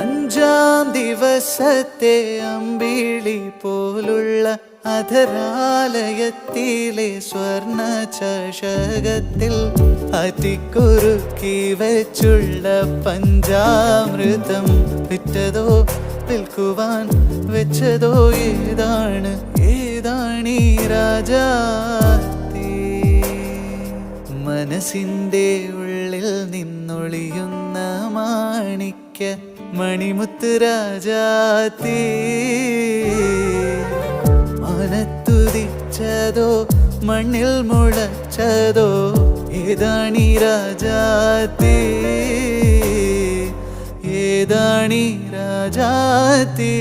അഞ്ചാം ദിവസത്തെ അമ്പിളി പോലുള്ള അധരാലയത്തിലെ സ്വർണ ചഷകത്തിൽ അതിക്കുറുക്കി വെച്ചുള്ള പഞ്ചാമൃതം വിറ്റതോ വിൽക്കുവാൻ വെച്ചതോ ഏതാണീ രാജാത്തീ മനസ്സിൻ്റെ ഉള്ളിൽ നിന്നൊളിയുന്ന മാണിക്യ മണിമുത്ത് രാജാത്തീ മനത്തുദിച്ചതോ മണ്ണിൽ മുളച്ചതോ ഏതാണീ രാജാത്തീ ഏതാണീ രാജാത്തീ